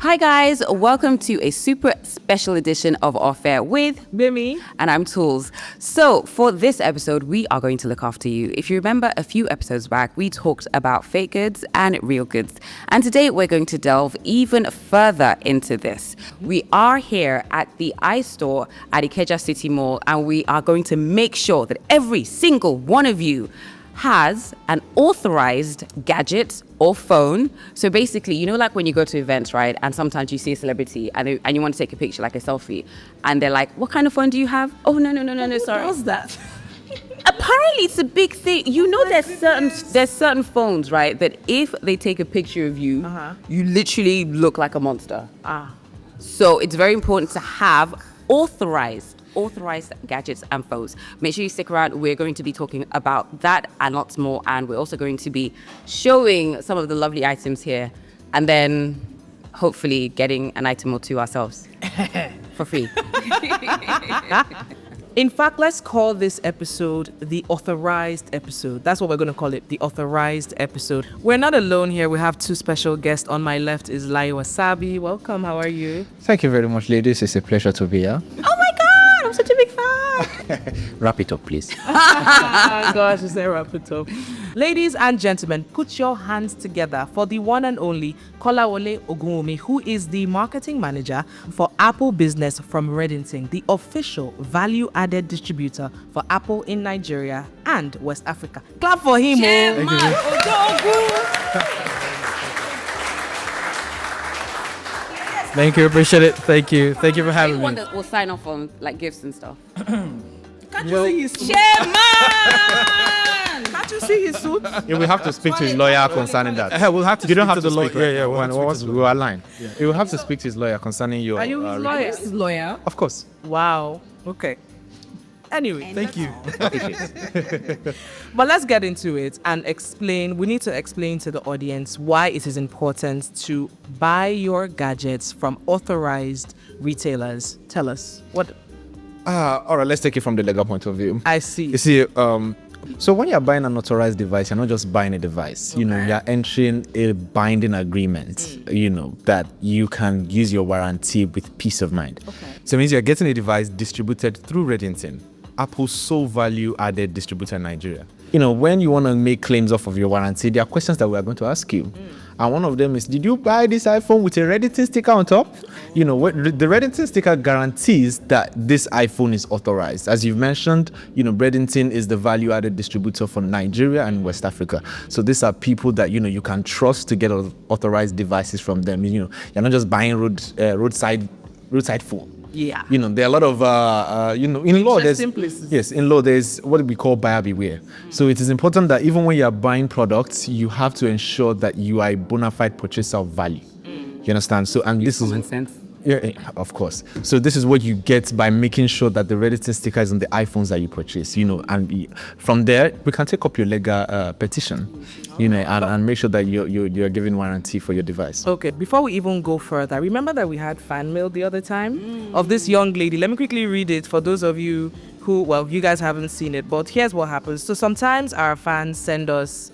Hi guys, welcome to a super special edition of Our Fair with Bimi. And I'm Tools. So for this episode, we are going to look after you. If you remember a few episodes back, we talked about fake goods and real goods. And today we're going to delve even further into this. We are here at the iStore at Ikeja City Mall, and we are going to make sure that every single one of you has an authorized gadget or phone. So basically, you know, like when you go to events, right? And sometimes you see a celebrity and you want to take a picture, like a selfie. And they're like, what kind of phone do you have? Oh, no, sorry. What's that? Apparently, it's a big thing. You know, there's certain phones, right? That if they take a picture of you, you literally look like a monster. So it's very important to have authorized gadgets and phones. Make sure you stick around. We're going to be talking about that and lots more, and we're also going to be showing some of the lovely items here, and then hopefully getting an item or two ourselves for free. In fact, let's call this episode the Authorized episode. That's what we're going to call it, the Authorized episode. We're not alone here. We have two special guests. On my left is Layi Wasabi. Welcome. How are you? Thank you very much, ladies. It's a pleasure to be here. Oh my God, I'm such a big fan. Wrap it up, please. Oh gosh, is there wrap it up? Ladies and gentlemen, put your hands together for the one and only Kolawole Ogunwumi, who is the marketing manager for Apple Business from Redington, the official value-added distributor for Apple in Nigeria and West Africa. Clap for him. Thank you. Appreciate it. Thank you for having Anyone me. that will sign off on like gifts and stuff. Can't you see his suit? Chairman! Can't you see his suit? Yeah, we have to speak to his lawyer concerning that. We'll have to You don't speak have to to the lawyer. speak, right? Yeah, we'll have to speak to the we were aligned. You will have to speak to his lawyer concerning your. Are you his lawyer? His lawyer. Of course. Wow. Okay. Anyway, Thank you. but let's get into it and explain. We need to explain to the audience why it is important to buy your gadgets from authorized retailers. Tell us what All right, let's take it from the legal point of view. I see. You see, so when you're buying an authorized device, you're not just buying a device. You know, you're entering a binding agreement, you know, that you can use your warranty with peace of mind. So it means you're getting a device distributed through Redington, Apple's sole value-added distributor in Nigeria. You know, when you want to make claims off of your warranty, there are questions that we are going to ask you. And one of them is, did you buy this iPhone with a Redington sticker on top? You know, the Redington sticker guarantees that this iPhone is authorized. As you've mentioned, you know, Redington is the value-added distributor for Nigeria and West Africa. So these are people that, you know, you can trust to get authorized devices from them. You know, you're not just buying roadside phone. Yeah. You know, there are a lot of, you know, in law, there's what we call buyer beware. So it is important that even when you are buying products, you have to ensure that you are a bona fide purchaser of value. You understand? So, and this is Common sense. Yeah, of course. So this is what you get by making sure that the Redington sticker is on the iPhones that you purchase, you know, and from there, we can take up your legal petition, you know, and make sure that you're giving warranty for your device. Okay, before we even go further, remember that we had fan mail the other time of this young lady. Let me quickly read it for those of you who, well, you guys haven't seen it, but here's what happens. So sometimes our fans send us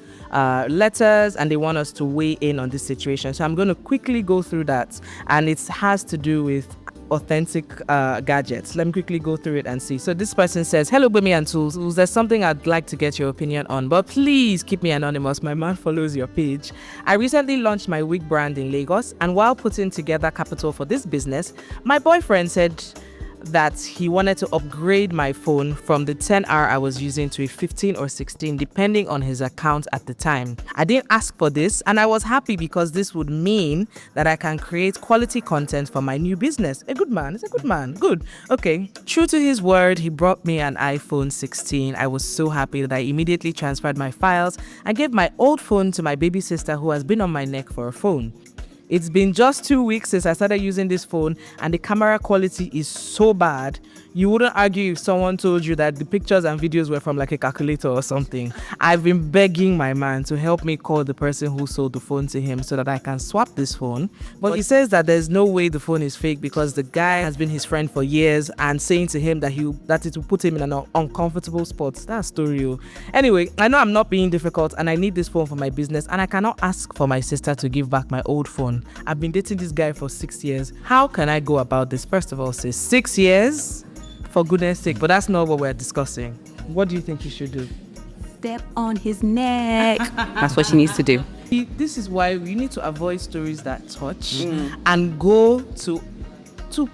letters and they want us to weigh in on this situation. So I'm going to quickly go through that, and it has to do with authentic gadgets. Let me quickly go through it and see. So this person says, hello Bimi and Tools, there's something I'd like to get your opinion on, but please keep me anonymous. My man follows your page. I recently launched my wig brand in Lagos, and while putting together capital for this business, my boyfriend said that he wanted to upgrade my phone from the 10R I was using to a 15 or 16, depending on his account at the time. I didn't ask for this, and I was happy because this would mean that I can create quality content for my new business. A good man. It's a good man. Good. Okay. True to his word, he brought me an iPhone 16. I was so happy that I immediately transferred my files and gave my old phone to my baby sister, who has been on my neck for a phone. It's been just 2 weeks since I started using this phone, and the camera quality is so bad. You wouldn't argue if someone told you that the pictures and videos were from like a calculator or something. I've been begging my man to help me call the person who sold the phone to him so that I can swap this phone. But he says that there's no way the phone is fake because the guy has been his friend for years and saying to him that it will put him in an uncomfortable spot. That's story. Anyway, I know I'm not being difficult and I need this phone for my business and I cannot ask for my sister to give back my old phone. I've been dating this guy for 6 years. How can I go about this? First of all, say 6 years? For goodness sake, but that's not what we're discussing. What do you think you should do? Step on his neck. That's what she needs to do. This is why we need to avoid stories that touch and go to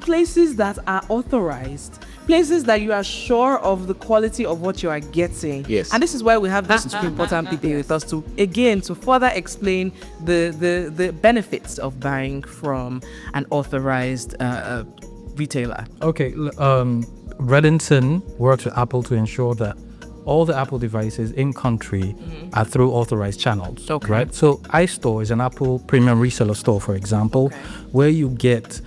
places that are authorized, places that you are sure of the quality of what you are getting. Yes. And this is why we have these two important people with us to further explain the benefits of buying from an authorized retailer. Okay, Redington works with Apple to ensure that all the Apple devices in country are through authorized channels. Okay. Right? So iStore is an Apple premium reseller store, for example, where you get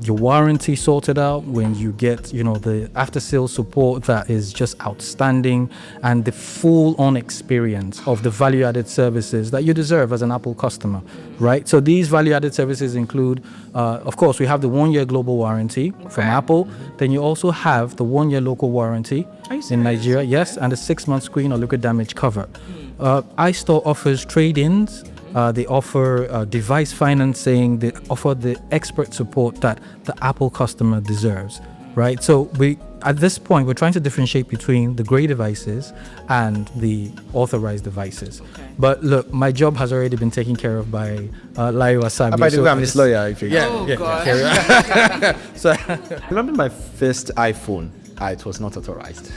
your warranty sorted out, when you get, the after-sales support that is just outstanding, and the full-on experience of the value-added services that you deserve as an Apple customer, right? So these value-added services include, of course, we have the 1-year global warranty from Apple. Then you also have the 1-year local warranty in Nigeria, yes, and the 6-month screen or liquid damage cover. iStore offers trade-ins. They offer device financing. They offer the expert support that the Apple customer deserves, right? So at this point, we're trying to differentiate between the gray devices and the authorized devices. Okay. But look, my job has already been taken care of by Layi Wasabi. By the way, I'm his lawyer. If you God. So I remember my first iPhone. It was not authorized.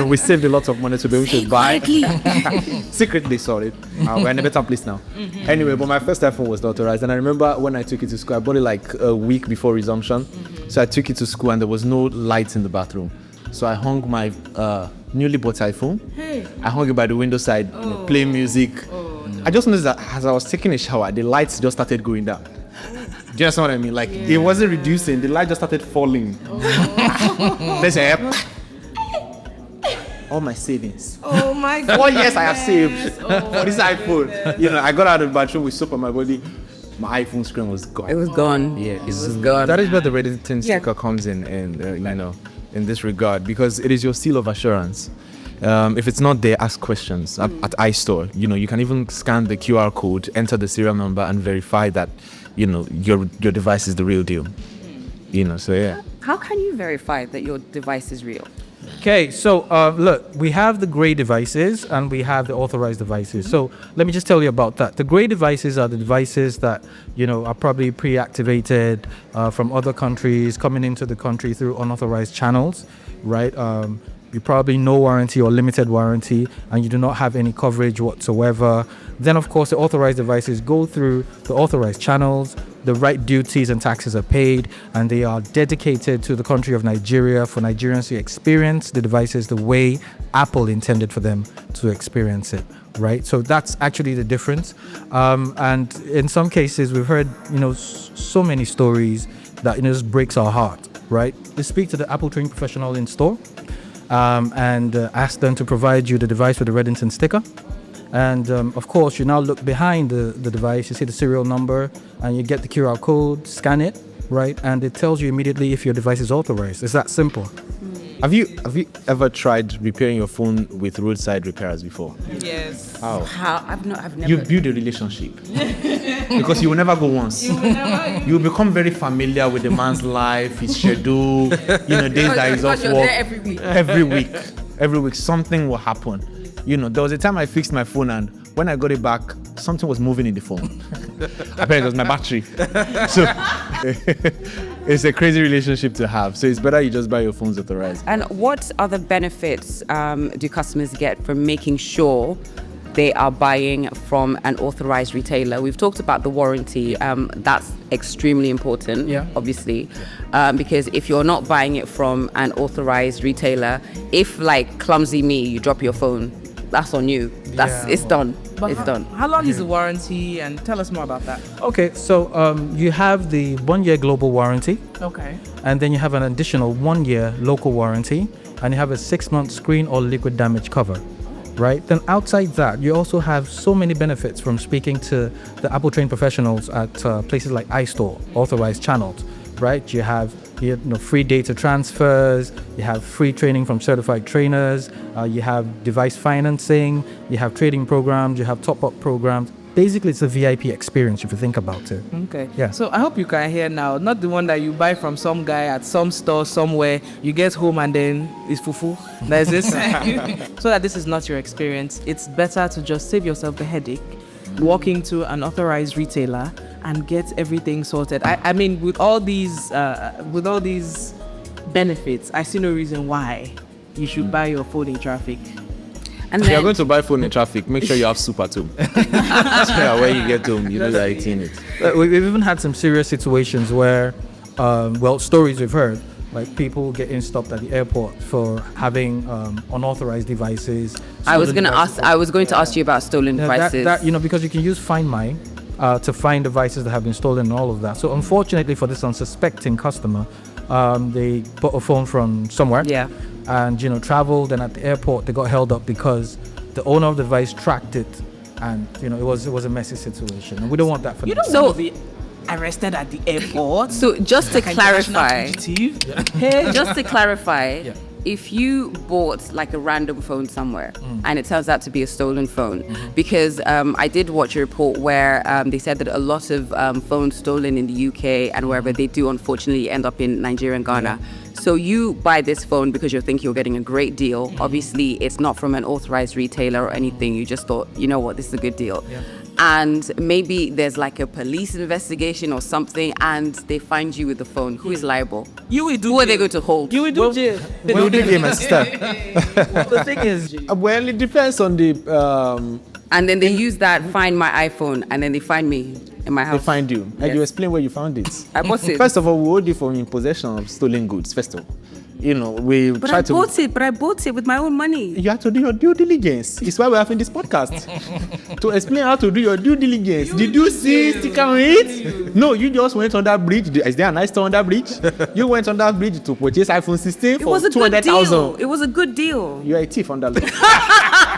We saved a lot of money to be able to buy. Secretly, sorry. We're in a better place now. Anyway, but my first iPhone was not authorized. And I remember when I took it to school, I bought it like a week before resumption. So I took it to school and there was no lights in the bathroom. So I hung my newly bought iPhone. I hung it by the window side, playing music. I just noticed that as I was taking a shower, the lights just started going down. Do you understand what I mean? Like, it wasn't reducing, the light just started falling. There's all my savings. Oh my God. 4 years I have saved for this iPhone. I got out of the bathroom with soap on my body. My iPhone screen was gone. It was gone. Yeah, it was gone. That is where the Redington sticker comes in, in this regard, because it is your seal of assurance. If it's not there, ask questions at iStore. You can even scan the QR code, enter the serial number, and verify that your device is the real deal. So yeah. How can you verify that your device is real? Okay, so look, we have the gray devices and we have the authorized devices. So let me just tell you about that. The gray devices are the devices that, are probably pre-activated from other countries coming into the country through unauthorized channels, right? You probably no warranty or limited warranty, and you do not have any coverage whatsoever. Then, of course, the authorized devices go through the authorized channels. The right duties and taxes are paid, and they are dedicated to the country of Nigeria for Nigerians to experience the devices the way Apple intended for them to experience it, right? So that's actually the difference. And in some cases, we've heard, so many stories that, just breaks our heart, right? They speak to the Apple trained professional in store. And ask them to provide you the device with the Redington sticker. And of course, you now look behind the device, you see the serial number, and you get the QR code, scan it, right? And it tells you immediately if your device is authorized. It's that simple. Have you ever tried repairing your phone with roadside repairers before? Yes. How? I've never. You build a relationship. Because you will never go once. You will become very familiar with the man's life, his schedule, days that he's off work. Every week something will happen. There was a time I fixed my phone, and when I got it back, something was moving in the phone. Apparently it was my battery. So it's a crazy relationship to have. So it's better you just buy your phones authorized. And what other benefits do customers get from making sure they are buying from an authorized retailer? We've talked about the warranty. That's extremely important, obviously, because if you're not buying it from an authorized retailer, if like clumsy me, you drop your phone, that's on you. It's done. It's done. How long is the warranty? And tell us more about that. Okay, so you have the 1-year global warranty, Okay. and then you have an additional 1-year local warranty, and you have a 6-month screen or liquid damage cover, right? Then outside that, you also have so many benefits from speaking to the Apple trained professionals at places like iStore, authorized channels, right? You have free data transfers, you have free training from certified trainers, you have device financing, you have trading programs, you have top-up programs. Basically, it's a VIP experience if you think about it. Okay. Yeah. So I hope you can hear now. Not the one that you buy from some guy at some store somewhere. You get home and then it's fufu. There's this. So that this is not your experience. It's better to just save yourself the headache, walk into an authorized retailer and get everything sorted. I mean, with all these benefits, I see no reason why you should buy your phone in traffic. And If you're then, going to buy phone in traffic, make sure you have super too. So when you get home, you know that you're eating it. We've even had some serious situations where, stories we've heard, like people getting stopped at the airport for having unauthorized devices. I was stolen devices. going to ask you about stolen devices. Because you can use Find My to find devices that have been stolen and all of that. So unfortunately for this unsuspecting customer, they bought a phone from somewhere. Yeah. And traveled, and at the airport they got held up because the owner of the device tracked it, and it was a messy situation, and we don't want that for You them. don't want to be arrested at the airport. So just to Like an international clarify, fugitive. just to clarify, Yeah. if you bought like a random phone somewhere and it turns out to be a stolen phone, because I did watch a report where they said that a lot of phones stolen in the UK and wherever they do unfortunately end up in Nigeria and Ghana. So you buy this phone because you think you're getting a great deal. Obviously, it's not from an authorized retailer or anything. You just thought, you know what, this is a good deal. Yeah. And maybe there's like a police investigation or something and they find you with the phone. Who is liable? You will do. Who are they jail. going to hold? You will do jail. Well, my sister. The thing is, Well, it depends on the. And then they use that, find my iPhone, and then they find me in my They house. find you. And Yes. you explain where you found it. I bought it. First of all, we hold you for in possession of stolen goods. First of all, we But try I to. bought it. But I bought it with my own money. You have to do your due diligence. It's why we're having this podcast. To explain how to do your due diligence. Did you see sticker on it? No, you just went on that bridge. Is there a nice store on that bridge? You went on that bridge to purchase iPhone 16 It for was a good deal. 200,000. It was a good deal. You're a thief on that law.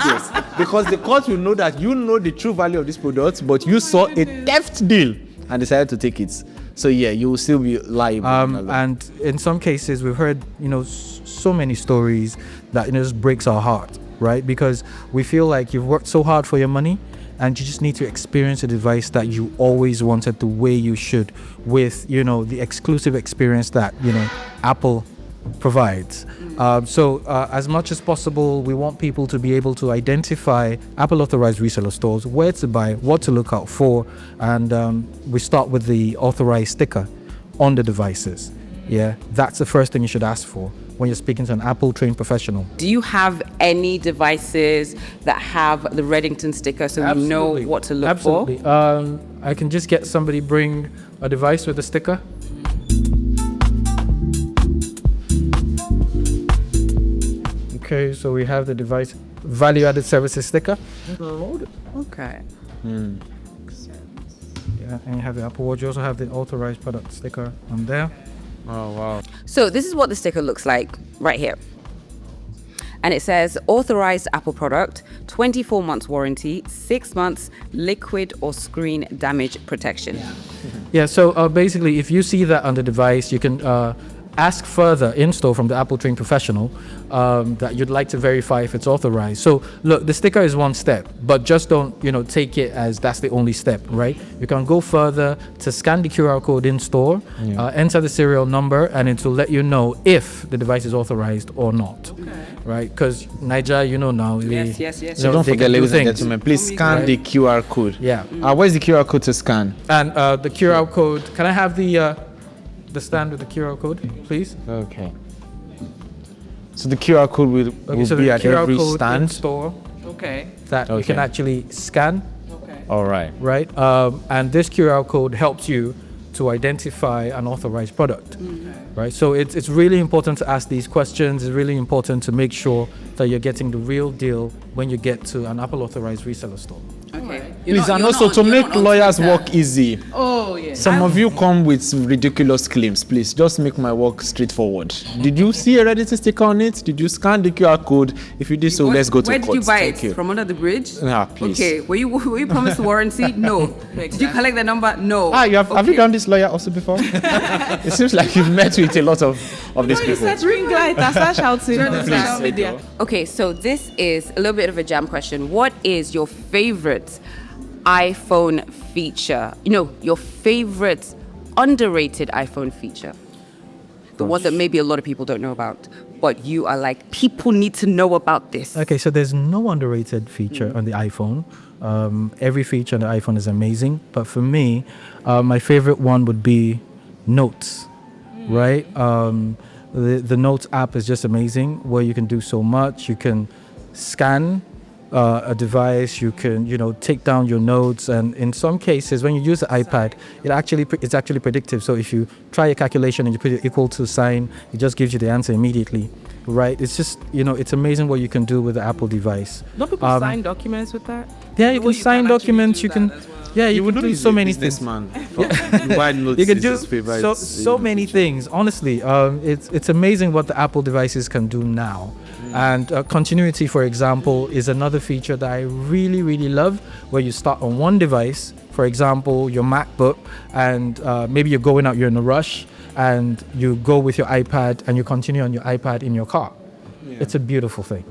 Yes, because the court will know that you know the true value of this product, but you saw a theft deal and decided to take it. So yeah, you will still be liable. and in some cases we've heard so many stories that just breaks our heart, right? Because we feel like you've worked so hard for your money and you just need to experience a device that you always wanted the way you should, with the exclusive experience that Apple provides. So as much as possible, we want people to be able to identify Apple authorized reseller stores, where to buy, what to look out for, and we start with the authorized sticker on the devices. Yeah, that's the first thing you should ask for when you're speaking to an Apple trained professional. Do you have any devices that have the Redington sticker so we know what to look for? Absolutely. I can just get somebody bring a device with a sticker. Okay, so we have the device value-added services sticker. Okay. Yeah, and you have the Apple Watch. You also have the authorized product sticker on there. Oh wow. So this is what the sticker looks like right here. And it says authorized Apple product, 24 months warranty, 6 months liquid or screen damage protection. Yeah, so basically, if you see that on the device, you can ask further in store from the Apple trained professional that you'd like to verify if it's authorized. So look, the sticker is one step, but just don't take it as that's the only step, right? You can go further to scan the QR code in store, enter the serial number, and it will let you know if the device is authorized or not. Right? Because Niger, now. Yes. So don't they forget, can do ladies and things. gentlemen, please scan the QR code. Yeah. Where's the QR code to scan? And the QR code, can I have the stand with the QR code, please? Okay. So the QR code will So be the at QR every code in stand. store Okay. that you can Okay. actually scan, Okay. All right. right? And this QR code helps you to identify an authorized product. right? So it's really important to ask these questions. It's really important to make sure that you're getting the real deal when you get to an Apple authorized reseller store. Okay. Please, and also to make lawyers work easy. Oh, yeah. Some of you come with ridiculous claims. Please, just make my work straightforward. Did you see a Redington sticker on it? Did you scan the QR code? If you did so, let's go to Where court. did you buy Thank it? you. From under the bridge? Please. Okay. Were you promised warranty? No. Did you collect the number? No. Have you done this lawyer also before? It seems like you've met with a lot of these people. Ring light, I start shouting on social media. Okay, so this is a little bit of a jam question. What is your favorite iPhone feature? Your favorite underrated iPhone feature. The one that maybe a lot of people don't know about, but you are like, people need to know about this. Okay, so there's no underrated feature on the iPhone. Every feature on the iPhone is amazing, but for me, my favorite one would be Notes, right? The Notes app is just amazing, where you can do so much. You can scan a device, you can take down your notes, and in some cases when you use the iPad, it's actually predictive. So if you try a calculation and you put it equal to sign, it just gives you the answer immediately, right? It's just it's amazing what you can do with the Apple device. Don't people sign documents with that? Yeah, you can sign documents. You can. Yeah, you can do so many things. Man. You can do so many things. Honestly, it's amazing what the Apple devices can do now. And continuity, for example, is another feature that I really, really love, where you start on one device, for example, your MacBook, and maybe you're going out, you're in a rush, and you go with your iPad and you continue on your iPad in your car. Yeah. It's a beautiful thing.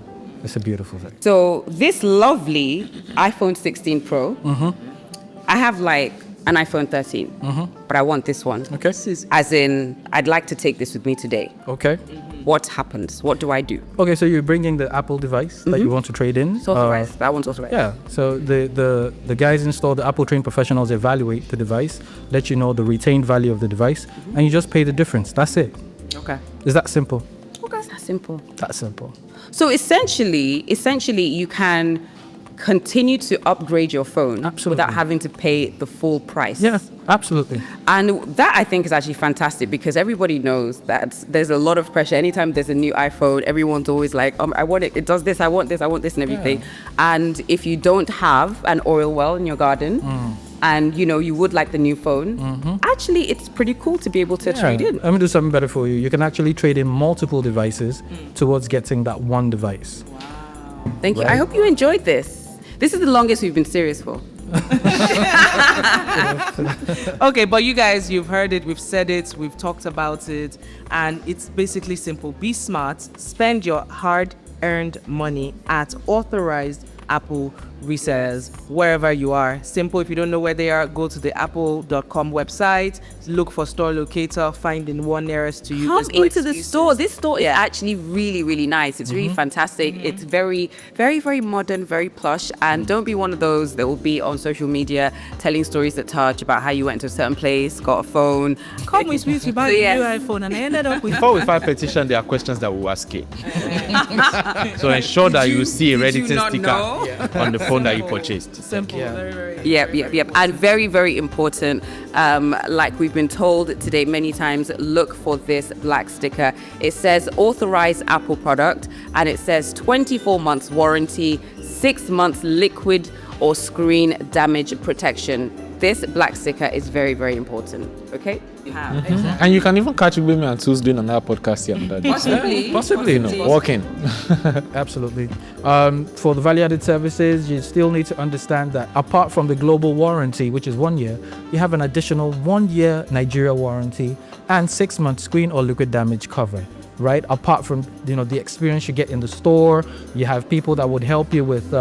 It's a beautiful thing. So this lovely iPhone 16 Pro, I have like an iPhone 13, but I want this one. Okay. As in, I'd like to take this with me today. Okay. What happens? What do I do? Okay, so you're bringing the Apple device that you want to trade in. It's authorized. That one's authorized. Yeah. So the guys install, the Apple trained professionals evaluate the device, let you know the retained value of the device, and you just pay the difference. That's it. Okay. It's that simple. Okay, that's simple. That's simple. So essentially, you can continue to upgrade your phone without having to pay the full price. Yes, absolutely. And that, I think, is actually fantastic, because everybody knows that there's a lot of pressure. Anytime there's a new iPhone, everyone's always like, I want it, it does this, I want this, and everything. Yeah. And if you don't have an oil well in your garden, and you would like the new phone, actually it's pretty cool to be able to trade in. Let me do something better for you. You can actually trade in multiple devices towards getting that one device. Wow. Thank you. I hope you enjoyed this. This is the longest we've been serious for. Okay, but you guys, you've heard it, we've said it, we've talked about it, and it's basically simple. Be smart, spend your hard-earned money at authorized Apple resellers wherever you are. Simple. If you don't know where they are, go to the apple.com website, look for store locator, find the one nearest to you. Come into the store. This store is actually really, really nice. It's really fantastic. It's very, very, very modern, very plush. And don't be one of those that will be on social media telling stories that touch about how you went to a certain place, got a phone. Come with me to buy a new iPhone, and I ended up with. Before we file petition, there are questions that we'll ask you. So ensure that you see a Redington sticker on the phone that you purchased. Simple. Yeah. Very, very. Yep. And very, very important. Like we've been told today many times, look for this black sticker. It says authorized Apple product, and it says 24 months warranty, 6 months liquid or screen damage protection. This black sticker is very, very important. Okay? Exactly. And you can even catch Ogunwumi and Tools doing another podcast here. Possibly, walking. Absolutely. For the value-added services, you still need to understand that apart from the global warranty, which is 1 year, you have an additional 1 year Nigeria warranty and 6 months screen or liquid damage cover. Right? Apart from the experience you get in the store, you have people that would help you with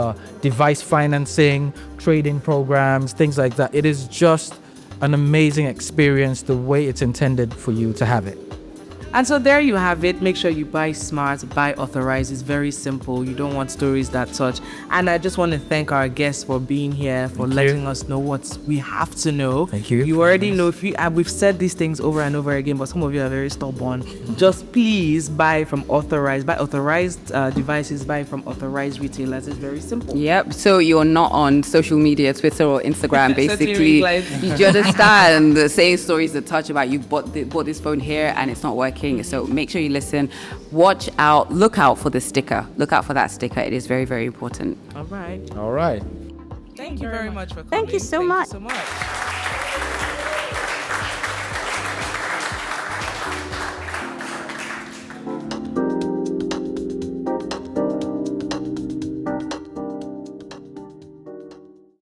device financing, trading programs, things like that. It is just an amazing experience the way it's intended for you to have it. And so there you have it. Make sure you buy smart, buy authorized. It's very simple. You don't want stories that touch. And I just want to thank our guests for being here, for letting us know what we have to know. Thank you. You already know. If you we've said these things over and over again, but some of you are very stubborn. Just please buy from authorized. Buy authorized devices. Buy from authorized retailers. It's very simple. Yep. So you're not on social media, Twitter or Instagram, basically. Like- Do you understand? Saying stories that touch about you bought this phone here and it's not working. So make sure you listen. Watch out. Look out for the sticker. Look out for that sticker. It is very, very important. All right. All right. Thank you very much for coming. Thank you so much. So much.